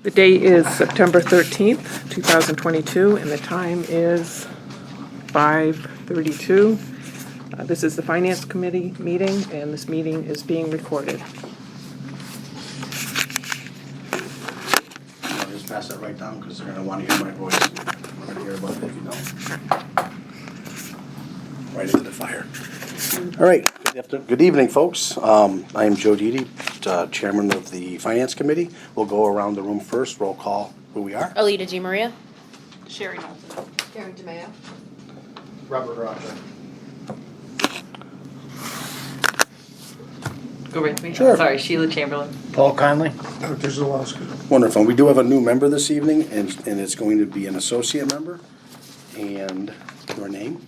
The date is September 13th, 2022, and the time is 5:32. This is the Finance Committee meeting, and this meeting is being recorded. I'll just pass that right down because they're going to want to hear my voice. We're going to hear about it if you don't. Right into the fire. All right. Good evening, folks. I am Joe Didi, Chairman of the Finance Committee. We'll go around the room first. Roll call who we are. Alita G. Maria. Sherry Knowlton. Karen DeMayo. Robert Roger. Go with me. Sure. Sorry, Sheila Chamberlain. Paul Conley. Dr. Zawalski. Wonderful. We do have a new member this evening, and it's going to be an associate member. And your name?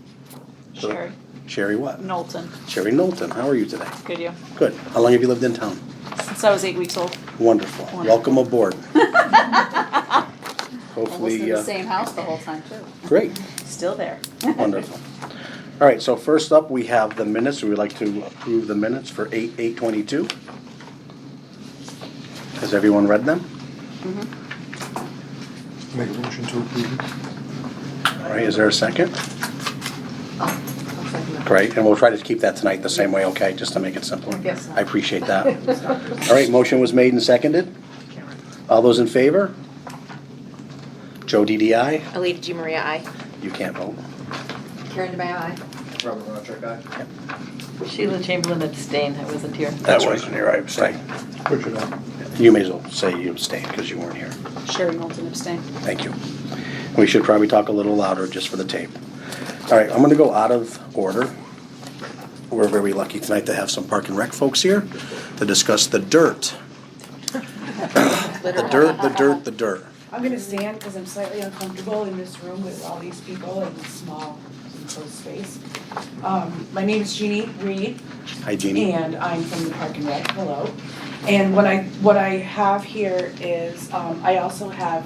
Sherry Sherry what? Knowlton. Sherry Knowlton. How are you today? Good, you? Good. How long have you lived in town? Since I was 8 weeks old. Wonderful. Wonderful. Welcome aboard. Almost Hopefully, in the same house the whole time too. great. Still there. Wonderful. All right, so first up, we have the minutes. We would like to approve the minutes for 8/8/22. Has everyone read them? Make a motion to approve. All right, is there a second? I'll second that. Great, and we'll try to keep that tonight the same way, okay, just to make it simpler. Yes. I appreciate that. All right, motion was made and seconded. All those in favor? Joe DDI. Alita G. Maria, I. You can't vote. Karen DeMayo, aye. Robert Roger, guy. Sheila Chamberlain abstained. I wasn't here. That wasn't here, I abstain. Richard, aye. You may as well say you abstained because you weren't here. Sherry Knowlton abstain. Thank you. We should probably talk a little louder just for the tape. All right, I'm going to go out of order. We're very lucky tonight to have some Park and Rec folks here to discuss the dirt. The dirt. I'm gonna stand because I'm slightly uncomfortable in this room with all these people in this small enclosed space. My name is Jeannie Reed, Hi, Jeannie. and I'm from the Park and Rec. Hello. And what I have here is I also have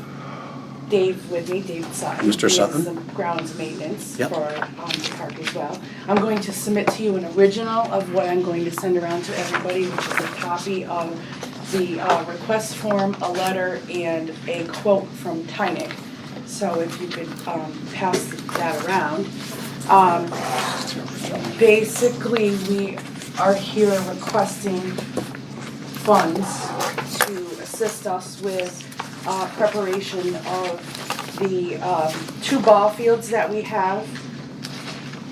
Dave with me, David Sutton. Mr. Sutton. He has some grounds maintenance Yep. for the park as well. I'm going to submit to you an original of what I'm going to send around to everybody, which is a copy of the request form, a letter, and a quote from Tynick. So if you could pass that around. Basically, we are here requesting funds to assist us with preparation of the 2 ball fields that we have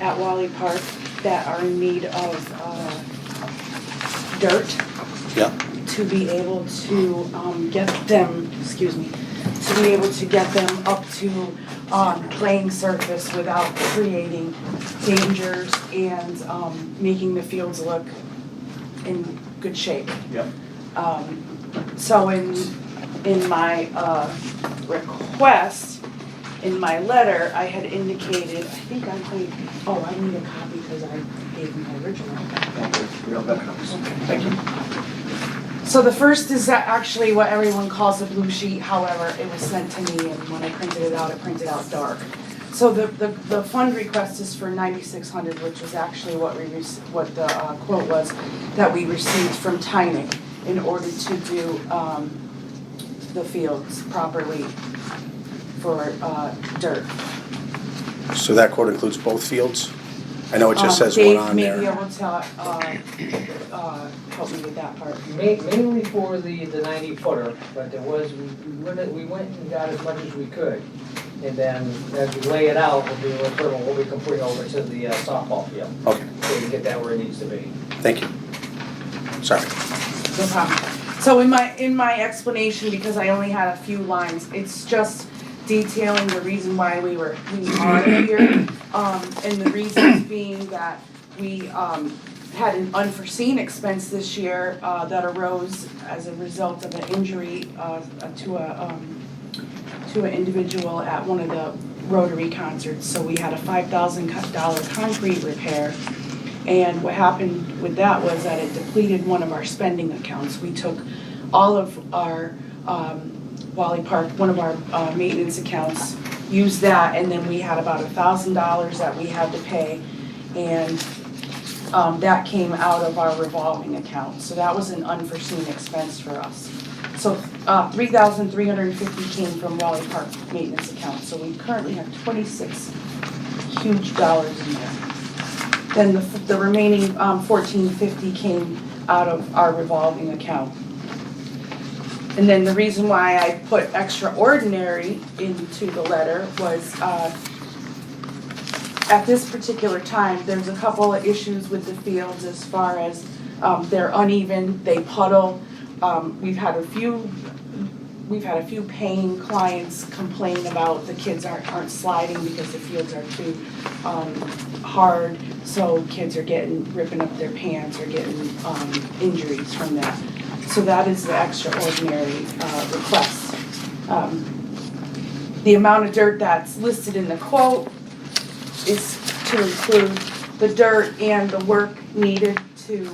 at Wally Park that are in need of dirt, Yeah. to be able to get them, to be able to get them up to playing surface without creating dangers and making the fields look in good shape. Yep. So in my request, in my letter, I had indicated, I think I need, I need a copy because I gave him my original. We all got copies. Thank you. So the first is actually what everyone calls a blue sheet, however, it was sent to me and when I printed it out dark. So the fund request is for $9,600, which was actually what the quote was that we received from Tynick in order to do the fields properly for dirt. So that quote includes both fields? I know it just says one on Dave may be there. able to help me with that part. Mainly for the 90-footer, but there was, we went and got as much as we could. And then as we lay it out, we'll do a little what we can bring over to the softball field. Okay, So we get that where it needs to be. thank you. Sorry. No problem. So in my explanation, because I only had a few lines, it's just detailing the reason why we are here. And the reasons being that we had an unforeseen expense this year that arose as a result of an injury to an individual at one of the Rotary concerts. So we had a $5,000 concrete repair. And what happened with that was that it depleted one of our spending accounts. We took all of our Wally Park, one of our maintenance accounts, used that, and then we had about $1,000 that we had to pay, and that came out of our revolving account. So that was an unforeseen expense for us. So, 3,350 came from Wally Park maintenance account, so we currently have 26 huge dollars in there. Then the remaining, 1,450 came out of our revolving account. And then the reason why I put extraordinary into the letter was, at this particular time, there's a couple of issues with the fields as far as, they're uneven, they puddle. We've had a few paying clients complain about the kids aren't sliding because the fields are too, hard. So kids are ripping up their pants or getting, injuries from that. So that is the extraordinary, request. The amount of dirt that's listed in the quote is to include the dirt and the work needed to,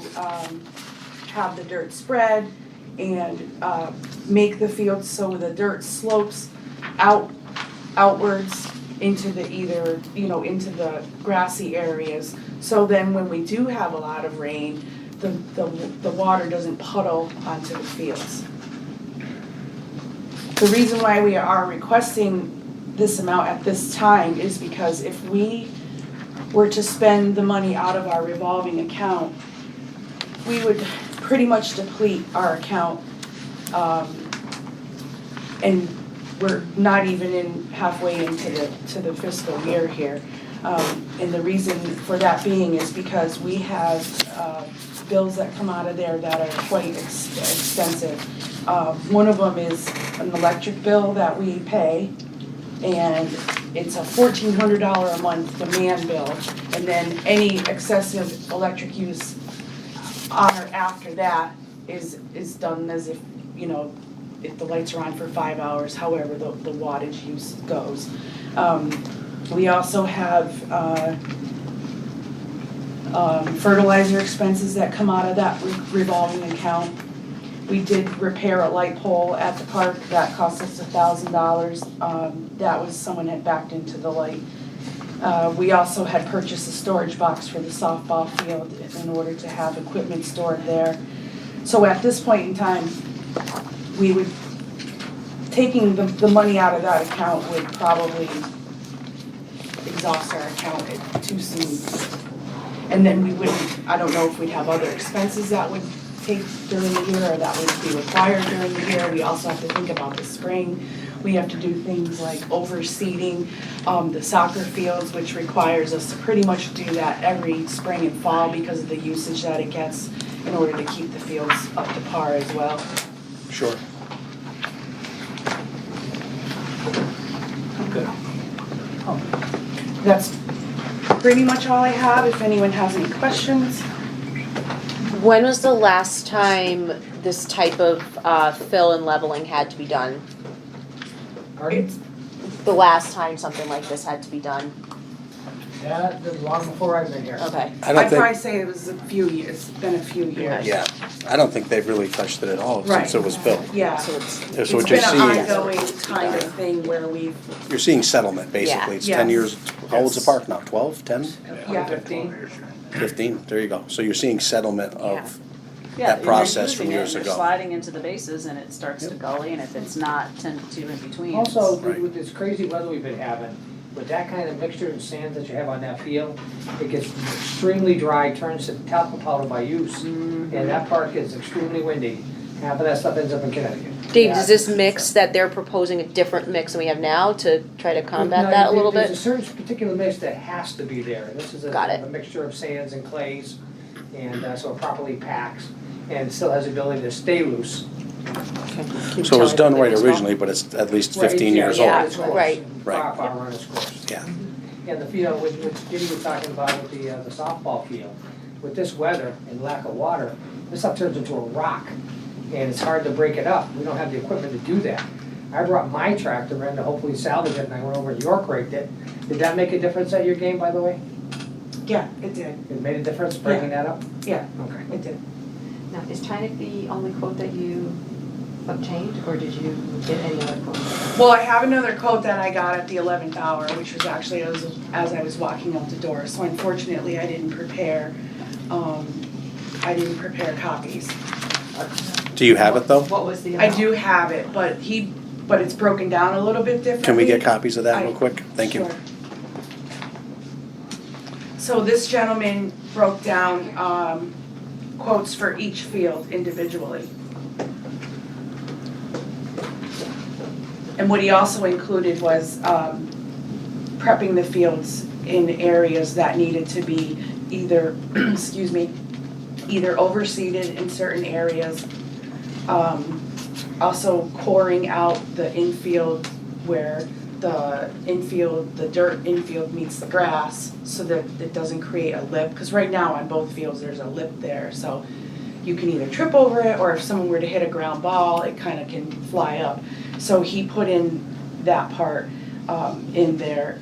have the dirt spread and make the field so the dirt slopes outwards into the into the grassy areas. So then when we do have a lot of rain, the water doesn't puddle onto the fields. The reason why we are requesting this amount at this time is because if we were to spend the money out of our revolving account, we would pretty much deplete our account, and we're not even halfway into the fiscal year here. And the reason for that being is because we have bills that come out of there that are quite expensive. One of them is an electric bill that we pay, and it's a $1,400 a month demand bill, and then any excessive electric use on or after that is done as if, if the lights are on for 5 hours, however the wattage use goes. We also have fertilizer expenses that come out of that revolving account. We did repair a light pole at the park, that cost us $1,000. That was someone had backed into the light. We also had purchased a storage box for the softball field in order to have equipment stored there. So at this point in time, we would, taking the money out of that account would probably exhaust our account too soon. And then we wouldn't, I don't know if we'd have other expenses that would take during the year or that would be required during the year. We also have to think about the spring. We have to do things like overseeding the soccer fields, which requires us to pretty much do that every spring and fall because of the usage that it gets in order to keep the fields up to par as well. Sure. Good. That's pretty much all I have. If anyone has any questions. When was the last time this type of fill and leveling had to be done? Pardon? The last time something like this had to be done? Yeah, long before I've been here. Okay. I don't I'd probably think, say it was a few years, it's been a few years. yeah, I don't think they've really touched it at all since it was built. Yeah. So it's, So It's what you're been an seeing, ongoing kind of thing where we've, you're seeing settlement, basically. Yeah. It's 10 Yes. years, how old's the park now, 12, 10, yeah. 15? 15? There you go. So you're seeing settlement Yeah. of Yeah, that and process they're from using it, years and ago. they're sliding into the bases and it starts to gully, and if it's not 10 to 2 in between. Also, Right. with this crazy weather we've been having, with that kind of mixture of sand that you have on that field, it gets extremely dry, turns to talcum powder by use. And that park is extremely windy. Half of that stuff ends up in Connecticut. Dave, does this mix that they're proposing a different mix than we have now to try to combat that a little There's a bit? certain particular mix that has to be there. This is Got it. a mixture of sands and clays, and so it properly packs, and it still has the ability to stay loose. So it was done right originally, but it's at least 15 years yeah. old. It's close. Right. Far, far run its course. Yeah. And the field, which Jimmy was talking about with the softball field, with this weather and lack of water, this stuff turns into a rock, and it's hard to break it up. We don't have the equipment to do that. I brought my tractor in to hopefully salvage it, and I went over to York raked it. Did that make a difference at your game, by the way? Yeah, it did. It made a difference breaking that up? Yeah, Okay. it did. Now, is Tynick the only quote that you obtained, or did you get any other quotes? Well, I have another quote that I got at the 11th hour, which was actually as I was walking out the door. So unfortunately, I didn't prepare copies. Do you have it though? What was the I amount? do have it, but it's broken down a little bit differently. Can we get copies of that I- real quick? Thank you. Sure. So this gentleman broke down quotes for each field individually. And what he also included was prepping the fields in areas that needed to be either, excuse me, either overseeded in certain areas. Also coring out the infield where the dirt infield meets the grass so that it doesn't create a lip. Because right now on both fields, there's a lip there. So you can either trip over it, or if someone were to hit a ground ball, it kind of can fly up. So he put in that part in there.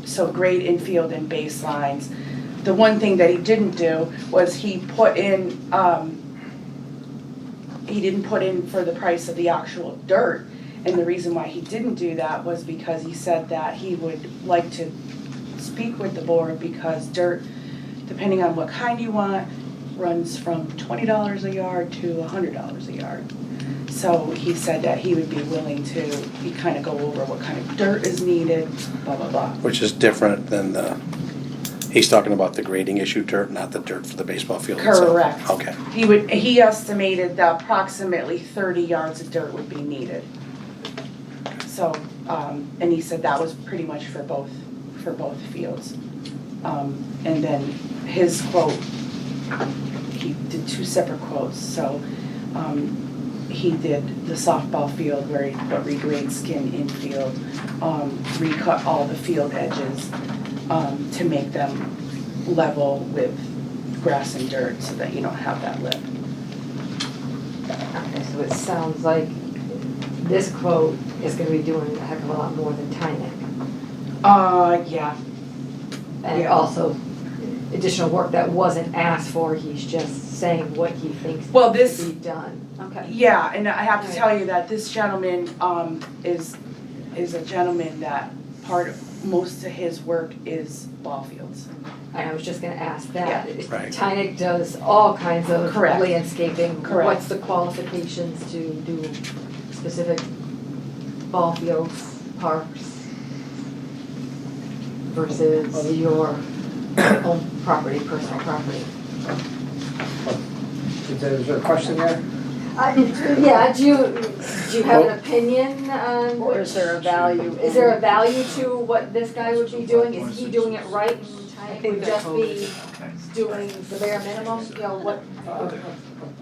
So grade infield and baselines. The one thing that he didn't do was he didn't put in for the price of the actual dirt. And the reason why he didn't do that was because he said that he would like to speak with the board, because dirt, depending on what kind you want, runs from $20 a yard to $100 a yard. So he said that he would be willing to, kind of go over what kind of dirt is needed, blah, blah, blah. Which is different than he's talking about the grading issue dirt, not the dirt for the baseball field itself. Correct. Okay. He estimated that approximately 30 yards of dirt would be needed. So, and he said that was pretty much for both fields. And then his quote, he did two separate quotes. So, he did the softball field where he put regrade skin infield, recut all the field edges, to make them level with grass and dirt so that you don't have that lip. Okay, so it sounds like this quote is gonna be doing a heck of a lot more than Tynick. Yeah. And Yeah. also additional work that wasn't asked for, he's just saying what he thinks Well, needs this- to be done. Okay. Yeah, and I have to tell you that this gentleman, is a gentleman that most of his work is ball fields. And I was just gonna ask that. Yeah. Right. Tynick does all kinds of Correct. landscaping. Correct. What's the qualifications to do specific ball fields, parks versus your own property, personal property? Is there a question there? Yeah, do you have an opinion on Or is there a value? Is there a value to what this guy would be doing? Is he doing it right and Tynick would just be doing the bare minimum? You know, what,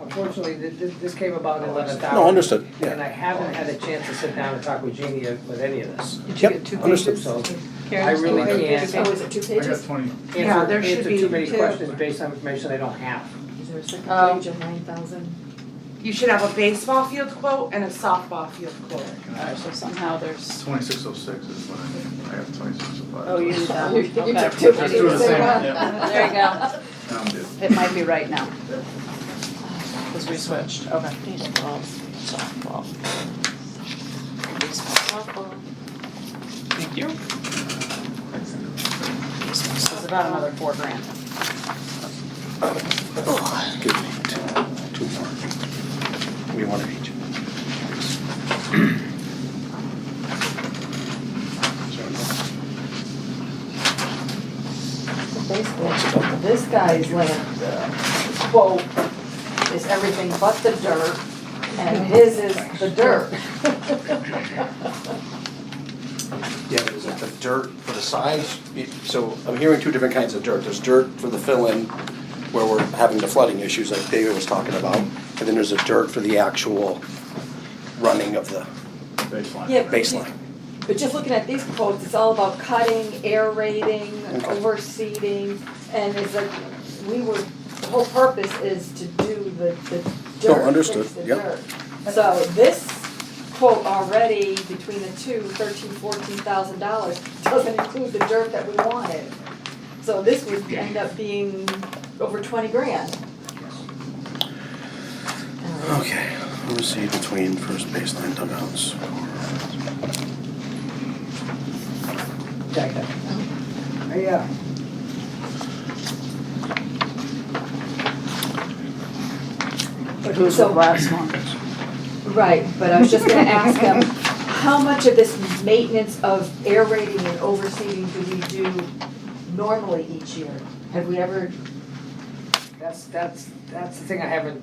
Unfortunately, this came about in 11th hour. No, understood, yeah. And I haven't had a chance to sit down and talk with Jeannie with any of this. Yep, understood. So Karen, I really just give me can't oh, is it 2 pages? Yeah, there should answer be too many two. questions based on information I don't have. Is there a second Oh. page of 9,000? You should have a baseball field quote and a softball field quote. Alright, so somehow there's, 2606 is what I have 2605. oh, you need that, You okay. took 2 Let's do the pages. same, There yeah. There you go. I'm good. It might be right now. Because we switched, okay. Baseball, softball. Baseball, softball. Thank you. So it's about another $4,000. Give me two more. Give me one of each. Basically, this guy's land quote is everything but the dirt, and his is the dirt. Yeah, but is it the dirt for the size? So I'm hearing two different kinds of dirt. There's dirt for the fill-in where we're having the flooding issues like David was talking about. And then there's a dirt for the actual running of the Baseline. Yeah, baseline. But just looking at these quotes, it's all about cutting, aerating, Okay. overseeding, and it's like, the whole purpose is to do the No, dirt, understood, fix the yep. dirt. So this quote already, between the two, $14,000 doesn't include the dirt that we wanted. So this would end up being over 20 grand. Okay, let me see between first baseline dugouts. Jack, yeah. It was So- last month. Right, but I was just gonna ask him, how much of this maintenance of aerating and overseeding do we do normally each year? Have we ever, That's the thing I haven't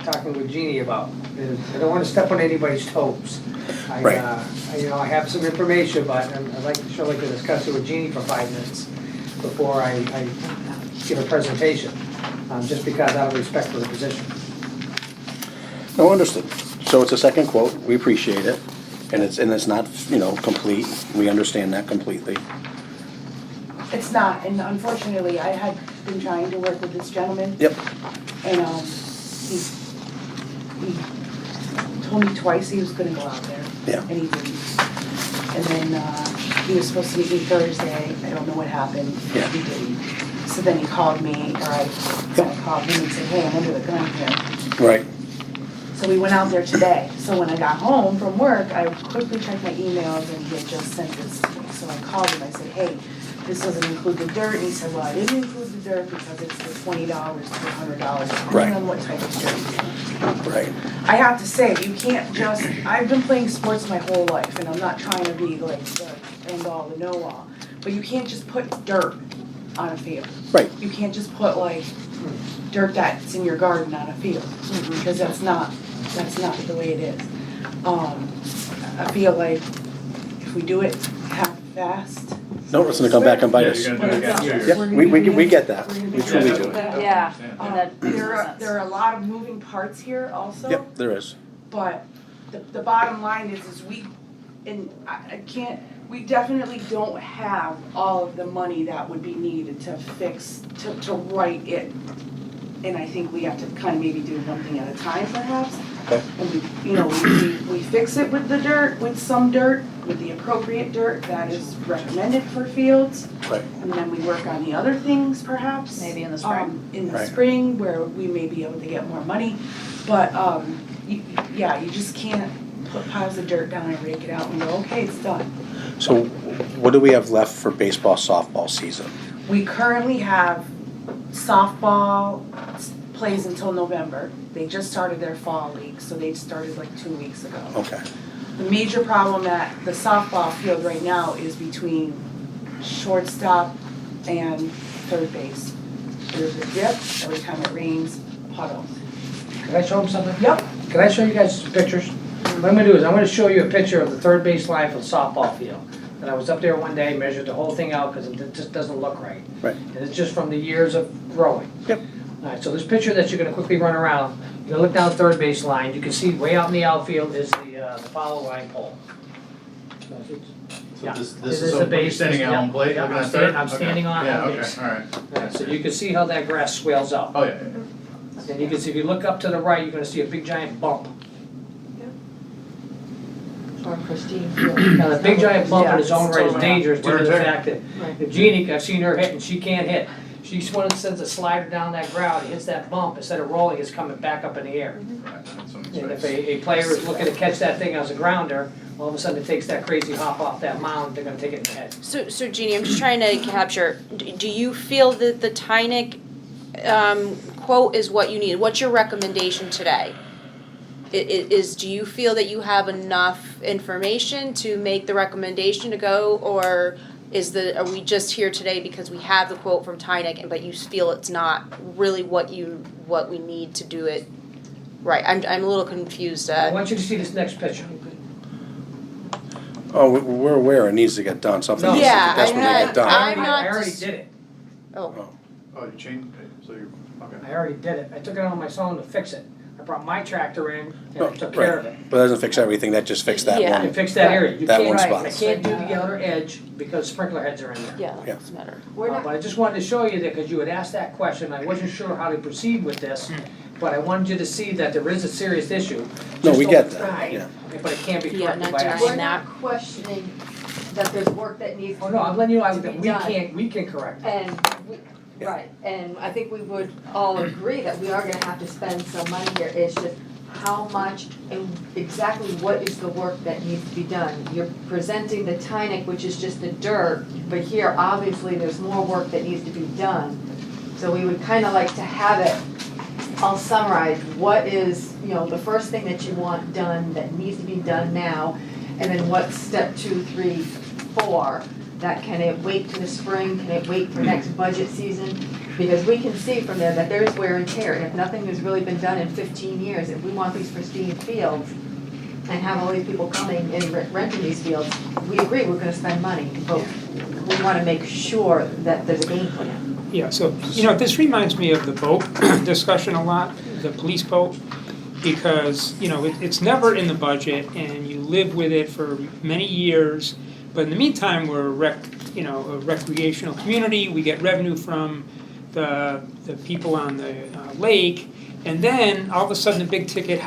talking with Jeannie about. Is I don't wanna step on anybody's toes. Right. I have some information, but I'd like to discuss it with Jeannie for 5 minutes before I give a presentation, just because out of respect for the position. No, understood. So it's a second quote, we appreciate it, and it's not, complete, we understand that completely. It's not, and unfortunately, I had been trying to work with this gentleman. Yep. And, he told me twice he was gonna go out there. Yeah. And he didn't. And then, he was supposed to meet me Thursday, I don't know what happened. Yeah. He didn't. So then he called me, or I called him and said, hey, I'm under the gun here. Right. So we went out there today. So when I got home from work, I quickly checked my emails and he had just sent this to me. So I called him, I said, hey, this doesn't include the dirt. And he said, well, I didn't include the dirt because it's the $20 to $100, depending Right. on what type of dirt. Right. I have to say, you can't just, I've been playing sports my whole life and I'm not trying to be like the end all, the know all. But you can't just put dirt on a field. Right. You can't just put like dirt that's in your garden on a field, because that's not the way it is. I feel like if we do it half-fast. No, it's gonna come back and bite Yeah, us. you're gonna do it again next Yep, year. we get that, we truly do. Yeah. That makes There more are, sense. there are a lot of moving parts here also. Yep, there is. But the bottom line is we, and I can't, we definitely don't have all of the money that would be needed to fix, to right it. And I think we have to kind of maybe do one thing at a time perhaps. Okay. And we fix it with the dirt, with some dirt, with the appropriate dirt that is recommended for fields. Right. And then we work on the other things perhaps. Maybe in the spring. In the Right. spring, where we may be able to get more money. But, you just can't put piles of dirt down and rake it out and go, okay, it's done. So what do we have left for baseball, softball season? We currently have softball plays until November. They just started their fall league, so they started like 2 weeks ago. Okay. The major problem at the softball field right now is between shortstop and third base. There's a dip, every time it rains, puddle. Can I show them something? Yep. Can I show you guys some pictures? What I'm gonna do is I'm gonna show you a picture of the third base line for the softball field. And I was up there one day, measured the whole thing out because it just doesn't look right. Right. And it's just from the years of growing. Yep. All right, so this picture that you're gonna quickly run around, you're gonna look down the third base line, you can see way out in the outfield is the follow line pole. So yeah, This this is is so the when you're base, standing at yeah, home plate, yeah, looking I'm at standing- third? I'm standing on Yeah, home okay, base. all right. Right, so you can see how that grass swells up. Oh, yeah. And you can see, if you look up to the right, you're gonna see a big giant bump. or Christine Field? Now, the big giant bump in its own right is Yeah. dangerous due to the Where's that? fact that Right. if Jeannie, I've seen her hit and she can't hit. She's one that sends a slider down that ground, hits that bump, instead of rolling, it's coming back up in the air. Right, that's on And if space. a player is looking to catch that thing as a grounder, all of a sudden it takes that crazy hop off that mound, they're gonna take it in the head. So Jeannie, I'm just trying to capture, do you feel that the Tynick quote is what you need? What's your recommendation today? Do you feel that you have enough information to make the recommendation to go, or are we just here today because we have the quote from Tynick, but you feel it's not really what we need to do it right? I'm a little confused. I want you to see this next picture. Oh, we're aware it needs to get done, something No. needs to Yeah, desperately I'm get not- done. I already did it. Oh, Oh, you changed, it, so you're, okay. I already did it. I took it on my phone to fix it. I brought my tractor in and I Oh, took care of right. it. But that doesn't fix everything, that just fixed that Yeah. I one. fixed that area. You That can't- one I spot. can't do the outer edge because sprinkler heads are in there. yeah, Yeah. that doesn't matter. We're not, But I just wanted to show you that because you had asked that question. I wasn't sure how to proceed with this, but I wanted you to see that there is a serious issue. No, Just we don't- get that, Right. yeah. But it can't be Yeah, corrected not by denying accident. we're that. not questioning that there's work that needs to Oh, be no, I'm letting you know to that be we done. we can correct it. And, right, and I think we would all agree that we are gonna have to spend some money here, it's just how much and exactly what is the work that needs to be done. You're presenting the Tynick, which is just the dirt, but here, obviously, there's more work that needs to be done. So we would kinda like to have it I'll summarize, what is, the first thing that you want done, that needs to be done now, and then what's step 2, 3, 4, that can it wait to the spring, can it wait for next budget season? Because we can see from there that there's wear and tear, and if nothing has really been done in 15 years, if we want these pristine fields and have all these people coming and renting these fields, we agree we're gonna spend money, but we wanna make sure that there's a game plan. Yeah, so, this reminds me of the boat discussion a lot, the police boat, because, it's never in the budget and you live with it for many years, but in the meantime, we're a recreational community, we get revenue from the people on the lake, and then all of a sudden the big ticket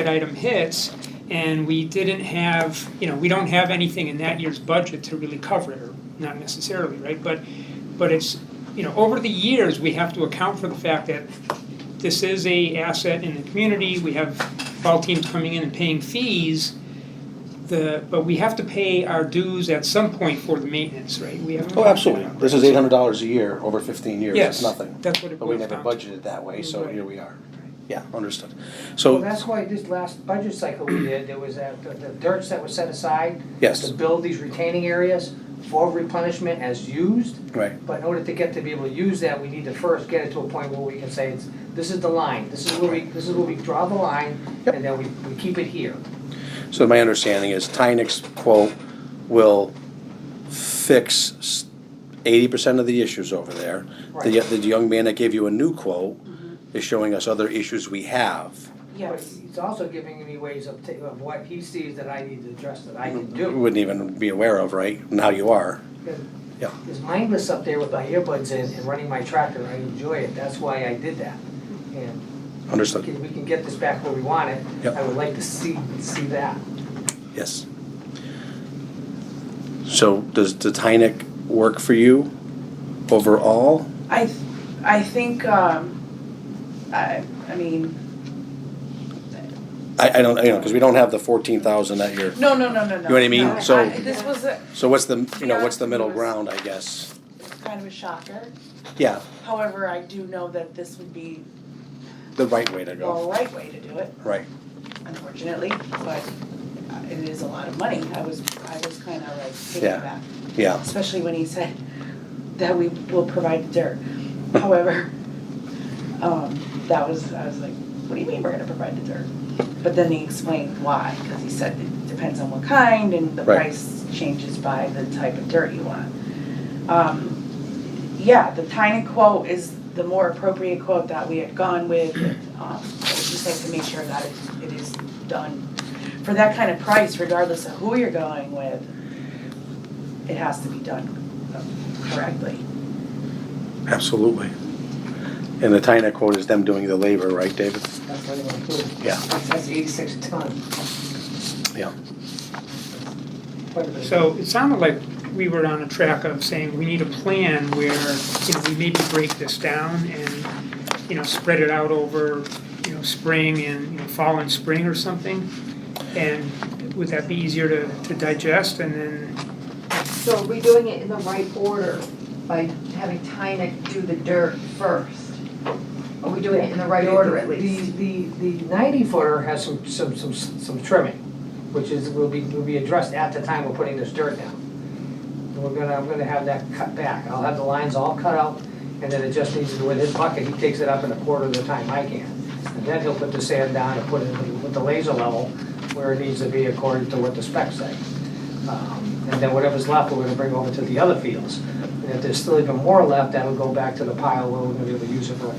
item hits, and we didn't have, we don't have anything in that year's budget to really cover it, or not necessarily, right? But it's, over the years, we have to account for the fact that this is a asset in the community, we have ball teams coming in and paying fees, but we have to pay our dues at some point for the maintenance, right? We have to. Oh, absolutely. This is $800 a year over 15 years. Yes, It's nothing. that's what it But we boils never down to. budgeted that way, so Right. here we are. Yeah, understood. Well, So, that's why this last budget cycle we did, there was the dirt that was set aside yes, to build these retaining areas for replenishment as used. right. But in order to be able to use that, we need to first get it to a point where we can say, this is the line, this is where we draw the line, Yep. and then we keep it here. So my understanding is Tynek's quote will fix 80% of the issues over there. The Right. young man that gave you a new quote is showing us other issues we have. But Yes. he's also giving me ways of what he sees that I need to address that I can You do. wouldn't even be aware of, right? Now you are. Yeah. It's mindless up there with my earbuds in and running my tractor, I enjoy it, that's why I did that. And Understood. we can get this back where we want it. Yep. I would like to see that. Yes. So does the Tynek work for you overall? I think, I mean, I don't, because we don't have the 14,000 that you're, no. You know what I mean? So- This was a, so what's the middle ground, I guess? kind of a shocker. Yeah, However, I do know that this would be the right way to the go. right way to do it, Right. unfortunately, but it is a lot of money. I was kind of like taken Yeah. aback, Yeah. especially when he said that we will provide the dirt. However, I was like, what do you mean we're gonna provide the dirt? But then he explained why, because he said it depends on what kind and the Right. price changes by the type of dirt you want. Yeah, the tiny quote is the more appropriate quote that we had gone with. It was just like to make sure that it is done for that kind of price, regardless of who you're going with. It has to be done correctly. Absolutely. And the Tynek quote is them doing the labor, right, David? That's what I want to do. Yeah. That's 86 ton. Yeah. Quite a bit. So it sounded like we were on a track of saying we need a plan where, we maybe break this down and, spread it out over, spring and, fall and spring or something. And would that be easier to digest and then, So are we doing it in the right order by having Tynek do the dirt first? Are we doing it in the right order at least? The 90 footer has some trimming, which will be addressed at the time we're putting this dirt down. And I'm gonna have that cut back. I'll have the lines all cut out, and then it just needs to, with his bucket, he takes it up in a quarter of the time I can. And then he'll put the sand down and put it with the laser level where it needs to be according to what the specs say. And then whatever's left, we're gonna bring over to the other fields. And if there's still even more left, that'll go back to the pile where we're gonna be able to use it for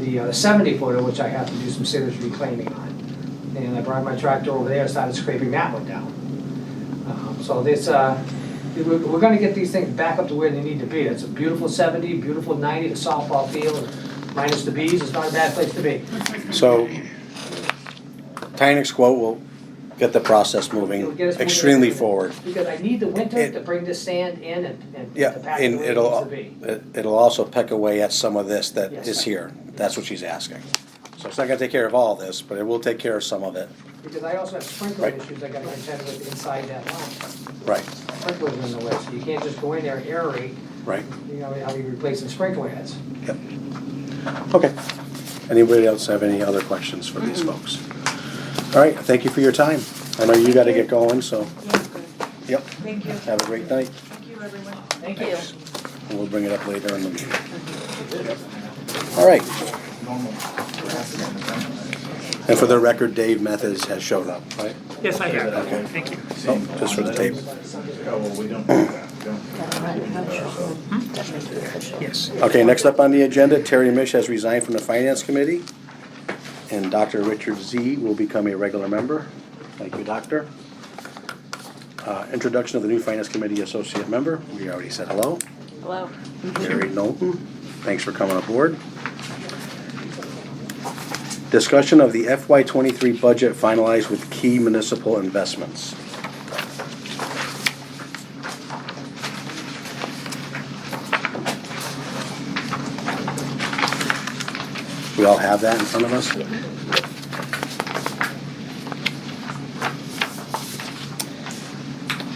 the 70 footer, which I have to do some serious reclaiming on. And I brought my tractor over there and started scraping that one down. So this, we're gonna get these things back up to where they need to be. It's a beautiful 70, beautiful 90, the softball field, minus the bees, it's not a bad place to be. So Tynek's quote will get the process It'll moving get us moving extremely forward. forward. Because I need the winter It- to bring this sand in and Yeah, to pack it and where it needs to be. it'll also peck away at some of this that Yes. is here. That's what she's asking. So it's not gonna take care of all this, but it will take care of some of it. Because I also have sprinkler Right. issues I gotta contend with inside that line. Right, Sprinklers are in the way, so you can't just go in there and aerate, right. how you replacing sprinkler heads. Yep. Okay. Anybody else have any other questions for these folks? All right, thank you for your time. I know you gotta get going, so, yep, Thank you. have a great night. Thank you, everyone. Thank you. And we'll bring it up later in the meeting. All right. And for the record, Dave Methes has showed up, right? Yes, I have. Okay. Thank you. Oh, just for the tape. Oh, well, we don't do that. Yes. Okay, next up on the agenda, Terry Mish has resigned from the Finance Committee, and Dr. Richard Z. will become a regular member. Thank you, Doctor. Introduction of the new Finance Committee Associate Member. We already said hello. Hello. Gary Knowlton, thanks for coming aboard. Discussion of the FY23 budget finalized with key municipal investments. We all have that in front of us?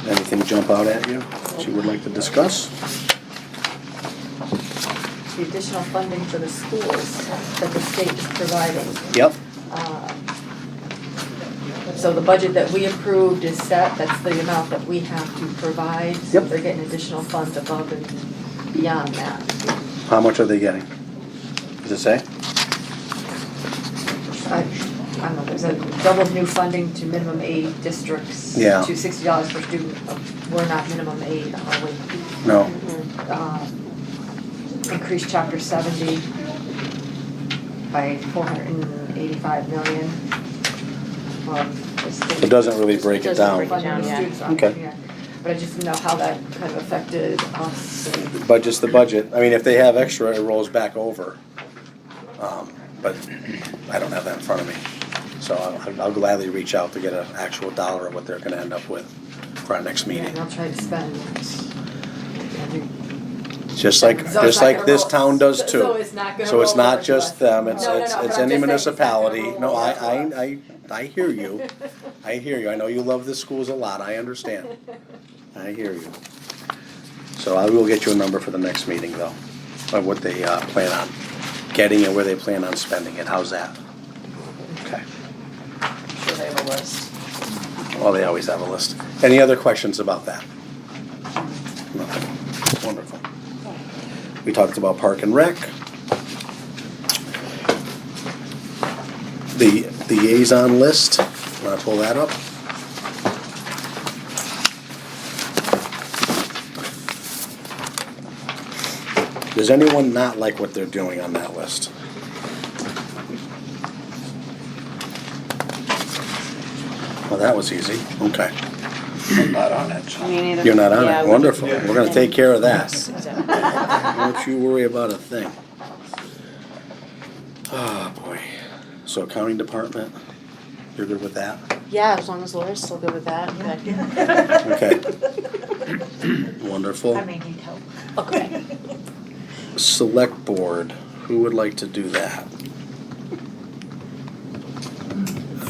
Anything jump out at you that you would like to discuss? The additional funding for the schools that the state is providing. Yep. So the budget that we approved is set, that's the amount that we have to provide. So Yep. they're getting additional funds above and beyond that. How much are they getting? Does it say? I don't know, there's a double new funding to minimum aid districts. Yeah. To $60 per student. We're not minimum aid, are we? No. Increased chapter 70 by 485 million. It doesn't really break it down. Okay. But I just didn't know how that kind of affected us. Budget's the budget. I mean, if they have extra, it rolls back over. But I don't have that in front of me. So I'll gladly reach out to get an actual dollar of what they're gonna end up with for our next Yeah, meeting. and I'll try to spend. Just like this town does too. So it's not gonna So it's roll over not to just us. them, it's No, it's but it's I'm any just saying it's not municipality. gonna No, roll over to us. I hear you. I hear you. I know you love the schools a lot. I understand. I hear you. So I will get you a number for the next meeting though, of what they plan on getting and where they plan on spending it. How's that? Okay. I'm sure they have a list. Well, they always have a list. Any other questions about that? Nothing. Wonderful. We talked about Park and Rec. The liaison list, wanna pull that up? Does anyone not like what they're doing on that list? Well, that was easy, okay. I'm not on it, so. Me neither. You're not on Yeah, it, we wonderful, just- we're gonna take care of that. Yes, exactly. Don't you worry about a thing. Oh, boy. So accounting department, you're good with that? Yeah, as long as Laura's still good with that, good. Okay. Wonderful. I may need help. Okay. Select board, who would like to do that?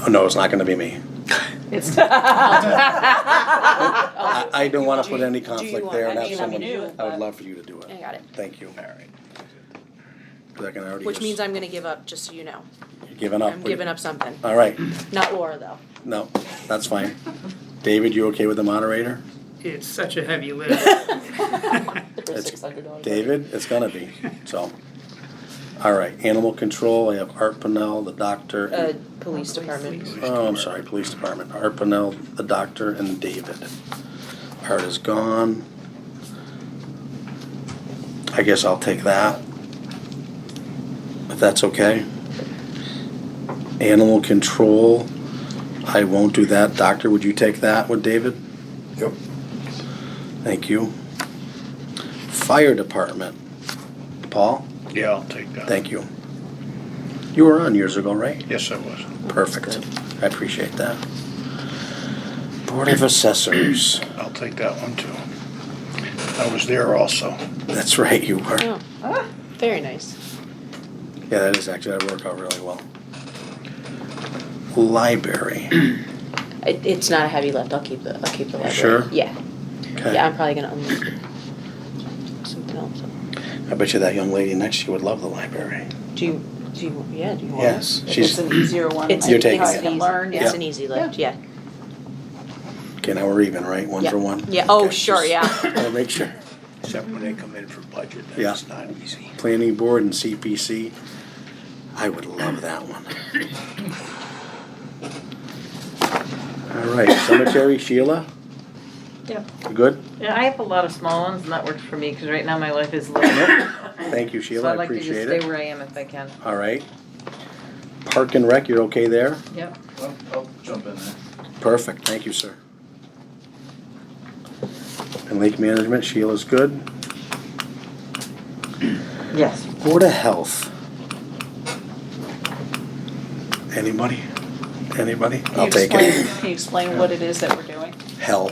Oh, no, it's not gonna be me. It's. I don't wanna put any Do you conflict want- there and I have mean, someone, you do, I would but- love for you to do I it. got it. Thank you. All right. 'Cause I can already Which just- means I'm gonna give up, just so you know. You're giving up. I'm giving up something. All right, Not Laura, though. no, that's fine. David, you okay with the moderator? It's such a heavy lift. It's- David, it's gonna be, so. All right, animal control, I have Art Pennell, the doctor. Police department. Oh, I'm sorry, police department, Art Pennell, the doctor, and David. Art is gone. I guess I'll take that. If that's okay. Animal control, I won't do that. Doctor, would you take that with David? Yep. Thank you. Fire department, Paul? Yeah, I'll take that. Thank you. You were on years ago, right? Yes, I was. Perfect. I appreciate that. Board of Assessors. I'll take that one too. I was there also. That's right, you were. Oh, very nice. Yeah, that is actually, that worked out really well. Library. It's not a heavy lift. I'll keep the library. Sure? Yeah. Okay. Yeah, I'm probably gonna unload something else. I bet you that young lady next to you would love the library. Do you Do you want Yes, If she's, it's an easier one, It's- I You're think taking I it. can learn, It's yeah. an easy lift, yeah. okay, now we're even, right? One Yeah. for one? Yeah, oh, Okay, sure, just yeah. wanna make sure. Except when they come in for budget, Yeah. that's not easy. Planning board and CPC, I would love that one. All right, cemetery, Sheila? Yep. You good? Yeah, I have a lot of small ones and that works for me, cause right now my life is little. Thank you, So Sheila, I'd I like to just appreciate stay it. where I am if I can. All right. Park and Rec, you're okay there? Yep. I'll jump in there. Perfect, thank you, sir. And Lake Management, Sheila's good. Yes. Board of Health. Anybody? Anybody? I'll take it. Can you explain what it is that we're doing? Hell.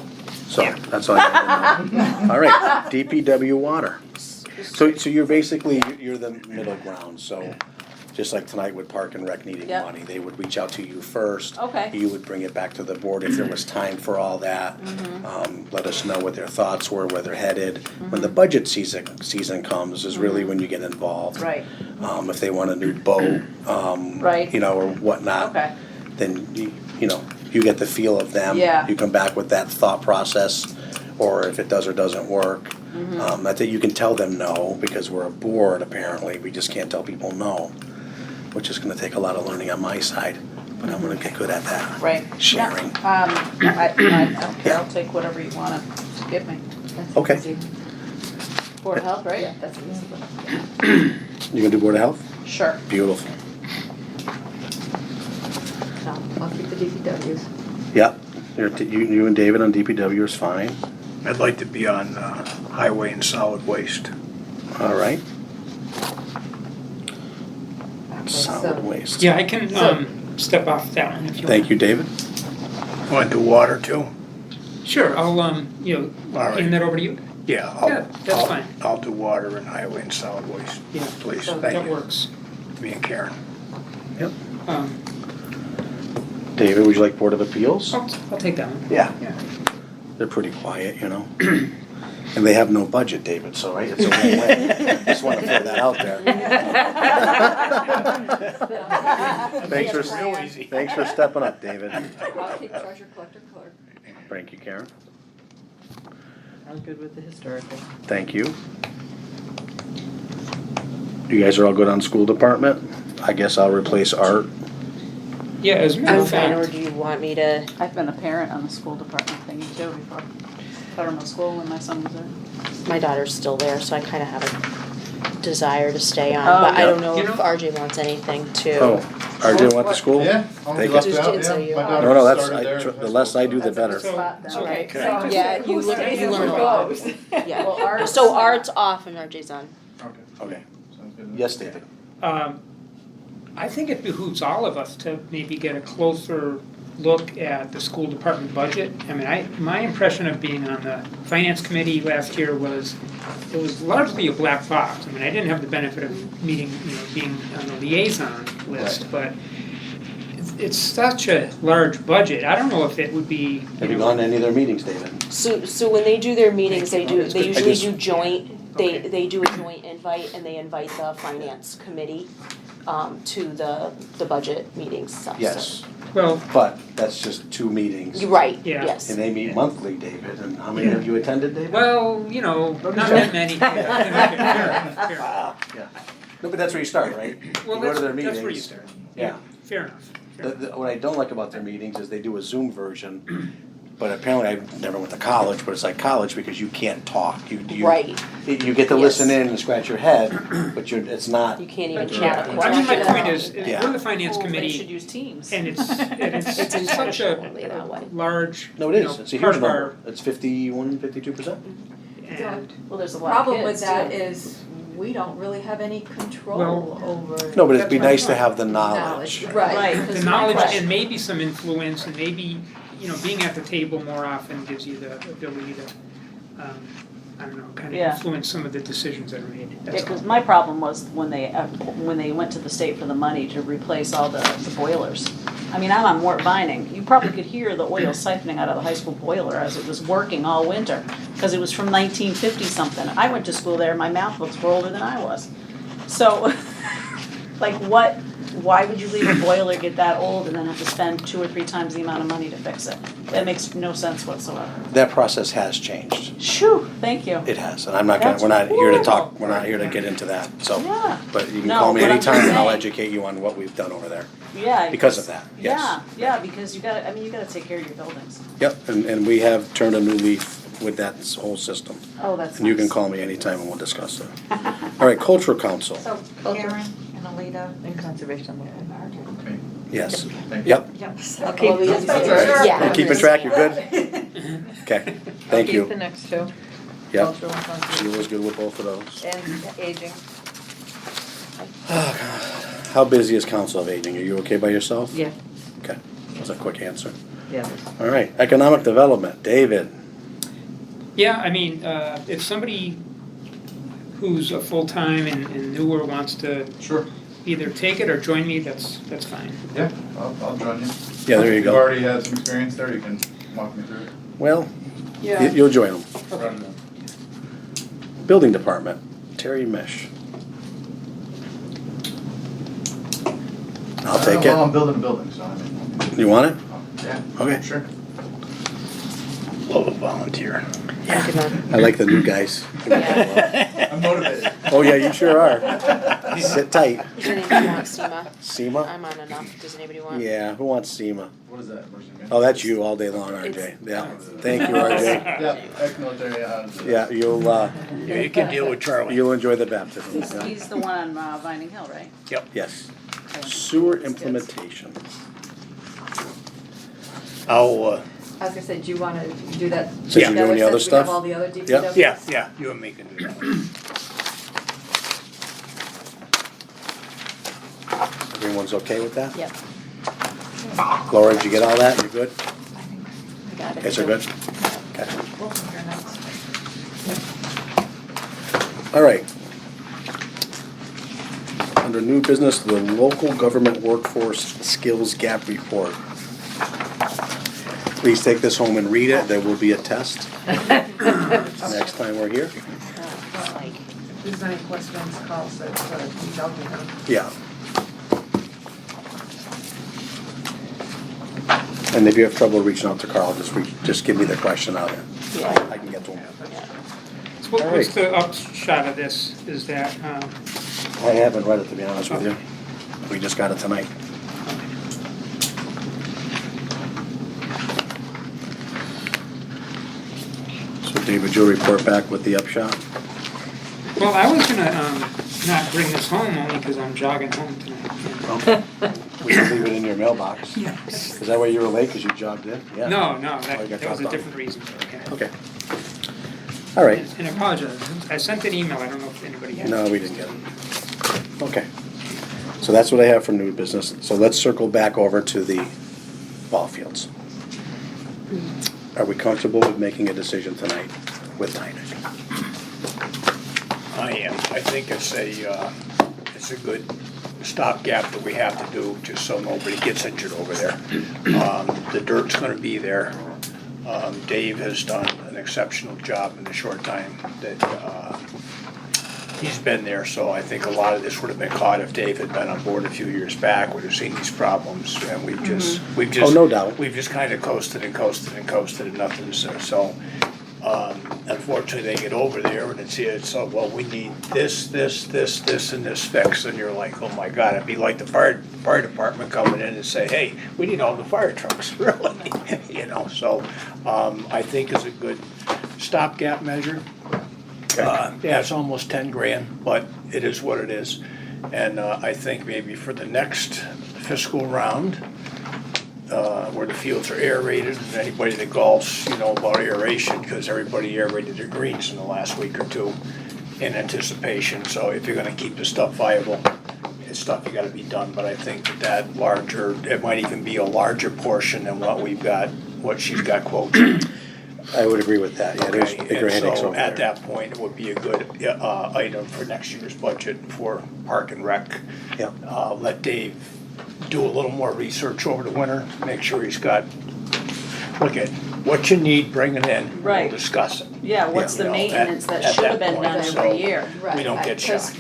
So, that's all I need to know. All right, DPW water. So you're basically, you're the middle ground, so just like tonight with Park and Rec needing Yep. money, they would reach out to you first. Okay. You would bring it back to the board if there was time for all that. Let us know what their thoughts were, where they're headed. When the budget season comes is really when you get involved. Right, If they want a new boat, Right. you know, or whatnot. okay, Then you know, you get the feel of them. Yeah. You come back with that thought process, or if it does or doesn't work. I think you can tell them no, because we're a board apparently, we just can't tell people no, which is gonna take a lot of learning on my side, but I'm gonna get good at that. right. Sharing. I don't care, I'll take whatever you wanna give me. That's Okay. easy. Board of Health, right? Yeah, that's an easy one. You gonna do Board of Health? Sure. Beautiful. No, I'll keep the DPWs. Yep, you and David on DPW is fine. I'd like to be on highway and solid waste. All right. Okay, Solid so- waste. Yeah, I can, step off that one if you want. Thank you, David. Want to do water too? Sure, I'll, All right. hand that over to you. Yeah. Yeah, that's fine. I'll do water and highway and solid waste, Yeah, please, So thank that you. works. Me and Karen. Um, David, would you like Board of Appeals? I'll take that one. Yeah. Yeah. They're pretty quiet, you know? And they have no budget, David, so, right, it's a win-win. Just wanna throw that out there. Thanks for stepping up, David. I'll take treasure collector clerk. Thank you, Karen. I'm good with the historical. Thank you. You guys are all good on school department? I guess I'll replace Art. Yeah, as a matter I'm of fine, or fact, do you want me to? I've been a parent on the school department thing too before. Federal school when my son was there. My daughter's still there, so I kind of have a desire to stay on, Oh, but I yeah. don't know You if know- RJ wants anything to. Oh, RJ went to school? Yeah, I'll They be can- left Just out, didn't say yeah. you My are. daughter No, no, started there that's, in high the less I do, the That's a good better. spot then. Okay. So- Yeah, you Who learn, stays you and learn a who lot. goes? Yeah. Well, Art's, So Art's off and RJ's on. Okay. Sounds good. Yes, David. I think it behooves all of us to maybe get a closer look at the school department budget. I mean, my impression of being on the finance committee last year was, it was largely a black box. I mean, I didn't have the benefit of meeting, being on the liaison list, but it's such a large budget. I don't know if it would be, Have you gone to any of their meetings, David? So when they do their meetings, they usually just- do joint, Okay. they do a joint invite and they invite the finance committee to the budget meetings stuff. so- Yes, well, but that's just 2 meetings. You're right, Yeah. yes. And they meet monthly, David, and how many have you attended, David? well, not that many. Fair. Wow, yeah. No, but that's where you start, right? Well, You go to their that's where you meetings. start. Yeah. Fair enough. What I don't like about their meetings is they do a Zoom version, but apparently I never went to college, but it's like college because you can't talk. Right, You get to Yes. listen in and scratch your head, but it's not. you can't even But chat. yeah, I mean, my point is, Yeah. we're the finance they should committee, use Teams. and it's It's such intentionally that way. a large, No, it is. It's a part huge of number. our, It's 51-52%. and, Well, there's a lot of Problem with kids that too. is, we don't really have any control Well, over. No, but it'd be That's my nice to point. have the knowledge. Right. Right. the knowledge and maybe some influence, and maybe, being at the table more often gives you the ability to, I don't know, kind of Yeah. influence some of the decisions that are made, Yeah, that's all. because my problem was when they went to the state for the money to replace all the boilers. I mean, I'm on Mort Vining. You probably could hear the oil siphoning out of the high school boiler as it was working all winter, because it was from 1950 something. I went to school there, my math books were older than I was. So, Like why would you leave a boiler get that old and then have to spend 2 or 3 times the amount of money to fix it? That makes no sense whatsoever. That process has changed. Shoo, thank you. It has, and I'm not gonna, That's we're not here to talk, horrible. we're not here to get into that, so. Yeah. But you can No, call me but I'm just anytime and I'll saying. educate you on what we've done over there. Yeah. Because of that, yes. Yeah, because you gotta take care of your buildings. Yep, and we have turned a new leaf with that whole system. Oh, that's And you can nice. call me anytime and we'll discuss it. All right, Cultural Council, So Karen and Alita and Conservation. yes. Thank you. Yep, I'll keep these. Yeah. you keeping track, you're good? Okay, thank Keep the you. next two. Yep, Cultural and conservation. she was good with both of those. And aging. How busy is Council of Aging? Are you okay by yourself? Yeah. Okay, that's a quick answer. Yeah. All right, Economic Development, David. Yeah, I mean, if somebody who's a full-time and newer wants to Sure. either take it or join me, that's fine. Yeah, I'll join you. Yeah, there you You've go. already had some experience there, you can walk me through it. Well, Yeah. you'll join them. Run Building Department, Terry Mish. I'll take Well, it. I'm building a building, so I mean, You want it? yeah. Okay. Sure. Love a volunteer. I like the new guys. I'm motivated. Oh, yeah, you sure are. Sit tight. Does anybody want SEMA? SEMA? I'm on enough. Does anybody want? Yeah, who wants SEMA? What is that? Where's it Oh, that's you all day long, RJ. Yeah, thank you, RJ. Yeah, ex-military, Yeah, Yeah, you can deal with Charlie. you'll enjoy the baptism. He's, he's the one on Vining Hill, right? Yes. Sewer implementation. I'll, I was gonna say, do you wanna do that? Since you're doing the other Since we have stuff? all the other DPWs? yeah, you and me can do that. Everyone's okay with that? Yep. Laura, did you get all that? You good? I got it. Guys are good? Okay. We'll compare notes. All right. Under new business, the local government workforce skills gap report. Please take this home and read it. There will be a test next time we're here. If there's any questions, call, so reach out to her. Yeah. And if you have trouble reaching out to Carl, just give me the question out there. I can get to him. So what's the upshot of this is that, I haven't read it, to be honest with you. We just got it tonight. So David, you'll report back with the upshot? well, I was gonna not bring this home only because I'm jogging home tonight. Okay. We can leave it in your mailbox. Yes. Is that why you were late, because you jogged in? Yeah. No, Oh, you got that was a dropped off. different reason, okay. Okay. All right. And I apologize, I sent an email, I don't know if anybody had it. No, we didn't get it. Okay. So that's what I have for new business. So let's circle back over to the ball fields. Are we comfortable with making a decision tonight with Tynick? I am. I think it's a good stopgap that we have to do, just so nobody gets injured over there. The dirt's gonna be there. Dave has done an exceptional job in the short time that he's been there, so I think a lot of this would have been caught if Dave had been on board a few years back, would have seen these problems, and we've just Oh, no doubt. we've just kind of coasted and nothing's, so, unfortunately, they get over there and it's, so, well, we need this, and this fixed, and you're like, oh my God, it'd be like the fire department coming in and say, hey, we need all the fire trucks, really, so, I think is a good stopgap measure. Yeah, it's almost 10 grand, but it is what it is. And I think maybe for the next fiscal round, where the fields are aerated, and anybody that golfs, about aeration, because everybody aerated their greens in the last week or two in anticipation. So if you're gonna keep the stuff viable, it's stuff you gotta be done. But I think that larger, it might even be a larger portion than what she's got quoted. I would agree with that. Yeah, there's Okay, bigger and headaches so over at there. that point, it would be a good item for next year's budget for Park and Rec. Yeah. Let Dave do a little more research over the winter, make sure he's got, look at what you need, bring it in. Right. We'll discuss it. Yeah, what's You the know, maintenance that at should have that been point, done so every year? We don't get Because shocked.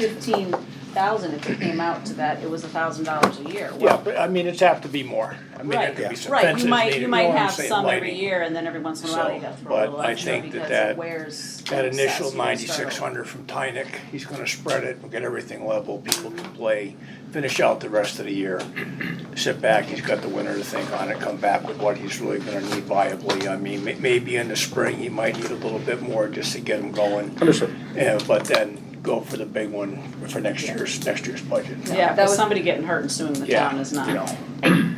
$30,000, if it came out to that, it was $1,000 a year. Yeah, Well, but I mean, it's have to be more. I mean, there Right, could be some right, fences you might, needed, you you might know what I'm have saying, some every lighting. year, and then every once in a while So, you gotta throw a but little I extra think because that it wears. That excess, initial you gotta start 9,600 from Tynick, he's gonna spread it, we'll get everything level, people can play, finish out the rest of the year. Sit back, he's got the winter to think on it, come back with what he's really gonna need viably. I mean, maybe in the spring, he might need a little bit more just to get him going. Understood. Yeah, but then go for the big one for next year's budget. Yeah, That but was- somebody getting hurt and suing the Yeah, town is you not. know.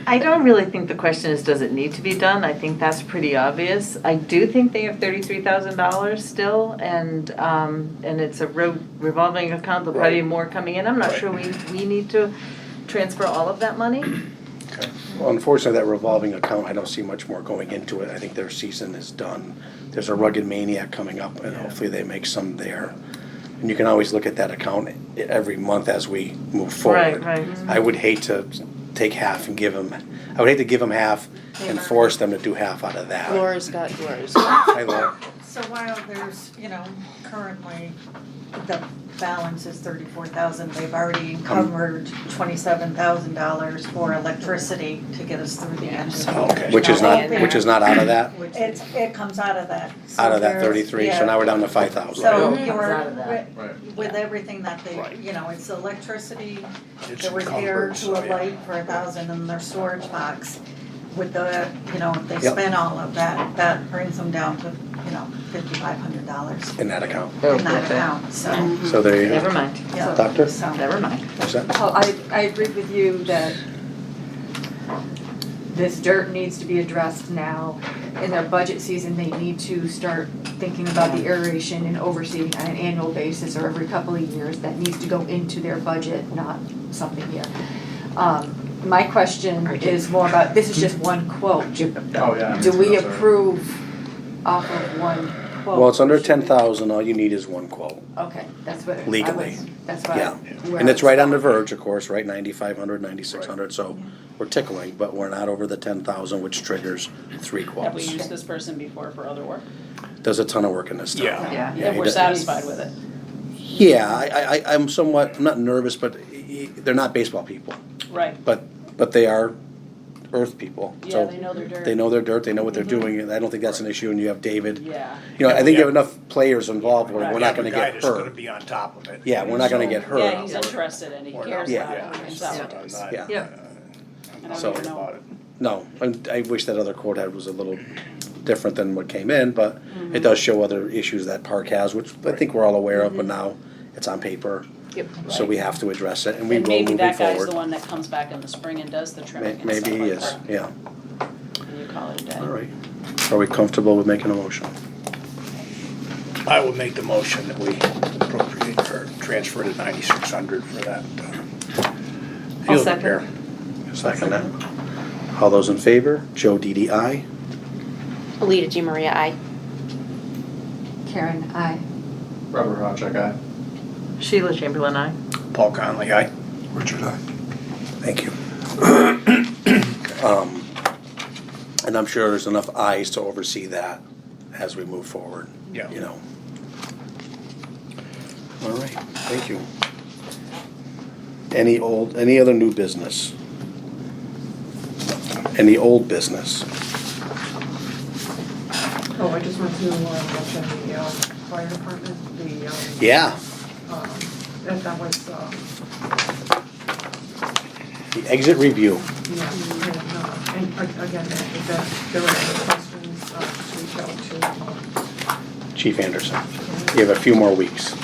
I don't really think the question is, does it need to be done? I think that's pretty obvious. I do think they have $33,000 still, and it's a revolving account, there'll probably be more coming in. I'm not Right. sure we need to transfer all of that money. Well, unfortunately, that revolving account, I don't see much more going into it. I think their season is done. There's a Rugged Maniac coming up, and hopefully they make some there. And you can always look at that account every month as we move forward. Right. I would hate to take half and give them, I would hate to give them half and force them to do half out of that. Laura's got yours. Hi, Laura. So while there's, currently the balance is 34,000, they've already encumbered $27,000 for electricity to get us through the end of the year. Okay. Which is not out of that, It comes out of that. So out of that there's- 33, so yeah. now we're down to 5,000. So Comes you're, out of that. Right. with everything that they, Right. it's electricity, It's the repair encumbered, to so, a yeah. light for 1,000 and their storage box. With the, if they Yep. spend all of that, that brings them down to, $5,500 In that account. in that account, so, So there you Never go. mind, yeah. Doctor? So- never mind. What's that? Well, I agree with you that this dirt needs to be addressed now. In their budget season, they need to start thinking about the aeration and overseeing on an annual basis or every couple of years. That needs to go into their budget, not something here. My question is more about, this is just one quote. Oh, yeah. Do we That's right. approve off of one quote? Well, it's under 10,000, all you need is one quote. Okay, that's what I was, Legally. that's what Yeah, where and I it's was right on the going. verge, of course, right, 9,500, 9,600, so we're tickling, but we're not over the 10,000, which triggers 3 Have we quotes. used this person before for other work? Does a ton of work in this town. Yeah. Yeah. Yeah, And he we're does. satisfied with it? Yeah, I'm somewhat, I'm not nervous, but they're not baseball people, Right, but they are earth people. yeah, So they know their dirt. they know their dirt, they know what they're doing, and I don't think that's an issue, and you have David. Yeah. I think you have enough players involved where We we're not have a gonna guy get that's gonna hurt. be on top of it. Yeah, we're not gonna get hurt. Yeah, he's interested and he Or cares not. about Yeah. it himself. I'm not, Yeah. Yeah. And I So- don't know. about it. No, and I wish that other quote had was a little different than what came in, but it does show other issues that park has, which I think we're all aware of, but now it's on paper. Yep. So we have to address it, and we And will maybe moving that guy's the forward. one that comes back in the spring and does the trimming and Maybe stuff he like is, that. yeah. And you call it a day. All right. Are we comfortable with making a motion? I will make the motion that we appropriate or transfer to 9,600 for that field second. repair. Second that. All those in favor? Joe DDI. Alita G. Maria, aye. Karen, I. Robert Hotchek, aye. Sheila Chamberlain, aye. Paul Conley, aye. Richard, aye. Thank you. And I'm sure there's enough eyes to oversee that as we move forward. Yeah. All right, thank you. Any other new business? Any old business? Oh, I just want to mention the fire department, Yeah, that was, the exit review. yeah, and again, if there were any questions, just reach out to, Chief Anderson. You have a few more weeks.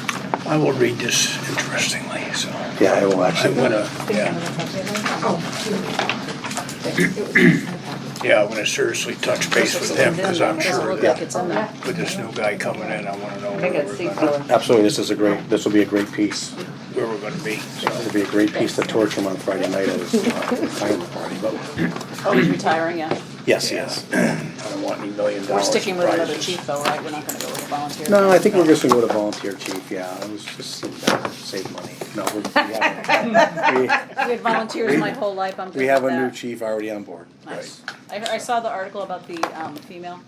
I will read this interestingly, so. Yeah, I will I'm actually. gonna, yeah, yeah, I'm gonna seriously touch base with him, because I'm Doesn't sure look that like it's in there. with this new guy coming in, I wanna know I where got we're seat gonna, filler. Absolutely, this will be a great piece. where we're gonna be, so. It'll be a great piece to torture him on Friday night at his retirement party, but, Oh, he's retiring, yeah. yes, yes. I don't want any $1 million We're sticking with another surprises. chief though, right? We're not gonna go with a volunteer. No, I think we're just gonna go to volunteer chief, yeah, it was just save money. No, we We had volunteers my whole life, I'm good we have with a new that. chief already on board. Nice. I saw the article about the female.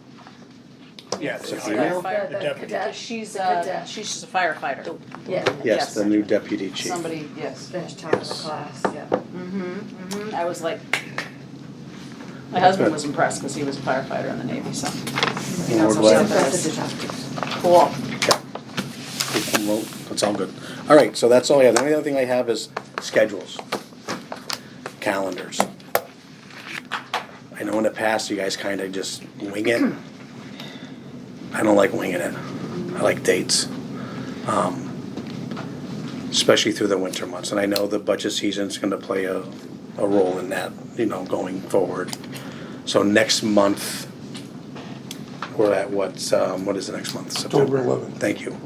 Yeah, Is it the female? the deputy. cadet. She's Cadet. she's a firefighter. Yeah. Yes, the new deputy chief. Somebody, yes. Finished top of the class, yeah. I was like, my husband was impressed because he was a firefighter in the Navy, so. Well, we're So glad. Cool. Well, that's all good. All right, so that's all I have. The only other thing I have is schedules, calendars. I know in the past you guys kind of just wing it. I don't like winging it. I like dates, especially through the winter months. And I know the budget season's going to play a role in that, going forward. So next month, we're at what is the next month? September 11th. Thank you.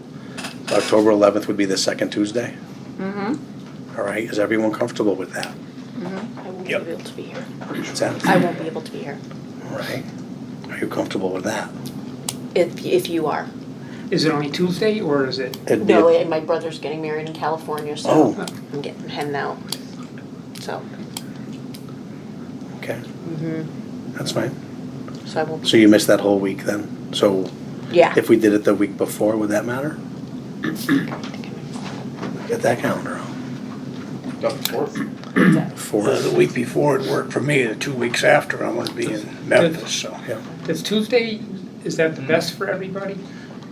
October 11th would be the second Tuesday. All right, is everyone comfortable with that? I won't be Yep. able to be here. What's that? I won't be able to be here, All right. Are you comfortable with that? if you are. Is it only Tuesday or is it? It'd be No, a- my brother's getting married in California, so Oh, I'm heading out. So, okay. That's fine. so I won't. So you missed that whole week then? So Yeah. if we did it the week before, would that matter? Get that calendar out. The fourth. Fourth. The week before it worked for me, the 2 weeks after, I'm gonna be in Memphis, so. Yeah. Is Tuesday, is that the best for everybody?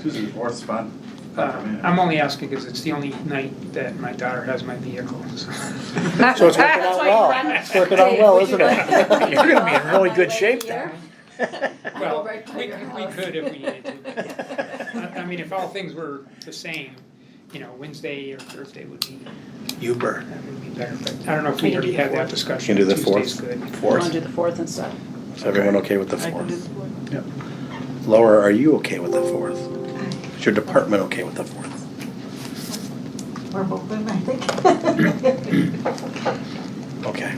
Tuesday the fourth is fine. Fine for me. I'm only asking because it's the only night that my daughter has my vehicle, so. So it's working out well. It's working out well, isn't it? You're gonna be in really good shape then. Well, right by we your we house. could if we needed to. I mean, if all things were the same, Wednesday or Thursday would be, Uber. that would be better, but I don't know if we already had that discussion. Can do the Tuesday's fourth. good. You wanna Fourth. do the 4th instead? Is everyone okay with the I can do fourth? the fourth. Yep. Laura, are you okay with the fourth? Is your department okay with the fourth? We're open, I think. Okay.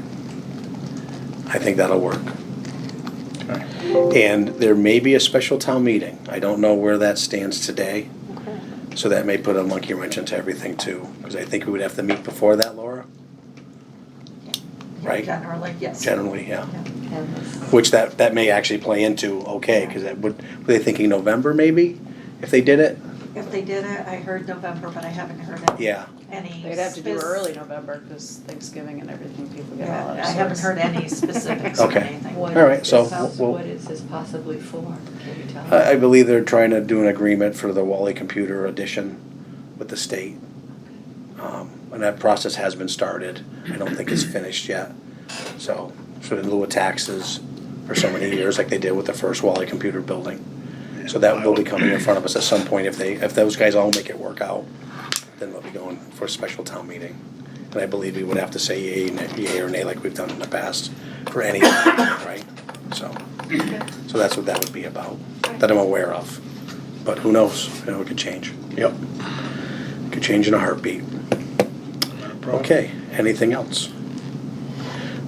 I think that'll work. And there may be a special town meeting. I don't know where that stands today. So that may put a monkey wrench into everything too, because I think we would have to meet before that, Laura? Right? Generally, yes. Generally, yeah. And Which that may actually play into, okay, because were they thinking November maybe, if they did it? if they did it, I heard November, but I haven't heard Yeah. any. They'd have to do spec- early November because Thanksgiving and everything, people get Yeah, holidays. I haven't heard any specifics Okay. or anything. All right, so we'll. What is this possibly for? Can you tell? I believe they're trying to do an agreement for the Wally Computer Edition with the state. And that process has been started. I don't think it's finished yet. So in lieu of taxes for so many years, like they did with the first Wally Computer building. So that will be coming in front of us at some point. If those guys all make it work out, then they'll be going for a special town meeting. And I believe we would have to say yay or nay like we've done in the past for any, right? So that's what that would be about, that I'm aware of. But who knows, it could change. Yep. It could change in a heartbeat. Okay, anything else?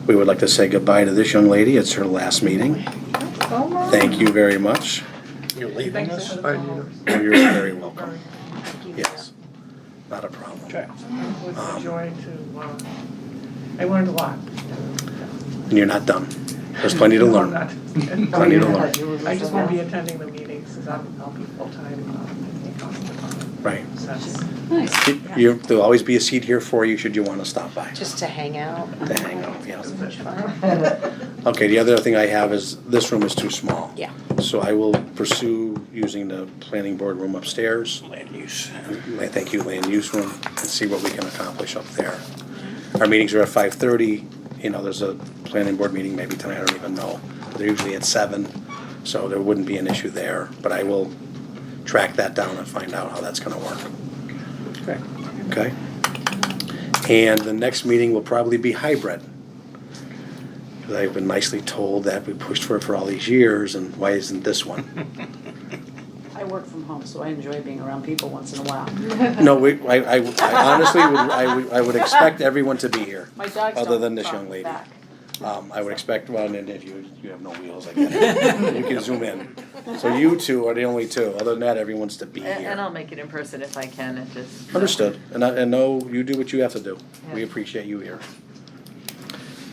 We would like to say goodbye to this young lady, it's her last meeting. Thank you very much. You're leaving us? Oh, you're very welcome. Yes, not a problem. Okay. It was a joy to, I learned a lot. And you're not done. There's plenty to No, learn. I'm not. Plenty to learn. I just won't be attending the meetings, because I'll be full-time, I think, on the department. Right. So, Nice. There'll always be a seat here for you should you want to stop by. Just to hang out. To hang out, yeah. Okay, the other thing I have is, this room is too small. Yeah. So I will pursue using the planning board room upstairs. Land use. Thank you, land use room, and see what we can accomplish up there. Our meetings are at 5:30, there's a planning board meeting maybe tonight, I don't even know. They're usually at 7, so there wouldn't be an issue there, but I will track that down and find out how that's gonna work. Okay. Okay? And the next meeting will probably be hybrid. Because I've been nicely told that we pushed for it for all these years, and why isn't this one? I work from home, so I enjoy being around people once in a while. No, I honestly would expect everyone to be here, My dogs other don't than this talk young lady. back. I would expect, well, and if you have no wheels, I get it. You can zoom in. So you two are the only two. Other than that, everyone's to be And here. I'll make it in person if I can, it just. Understood. And no, you do what you have to do. We appreciate you here.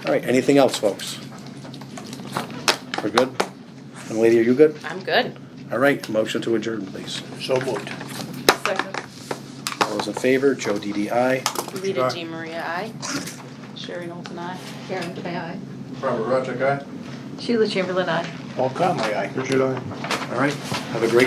All right, anything else, folks? We're good? Young lady, are you good? I'm good. All right, motion to adjourn, please. So moved. Second. All those in favor, Joe DDI. Rita Di Maria, aye. Sherry Knowles and I. Karen Kay, aye. Robert Rotcheck, aye? Sheila Chamberlain, aye. Paul Conley, aye. Richard, aye? All right, have a great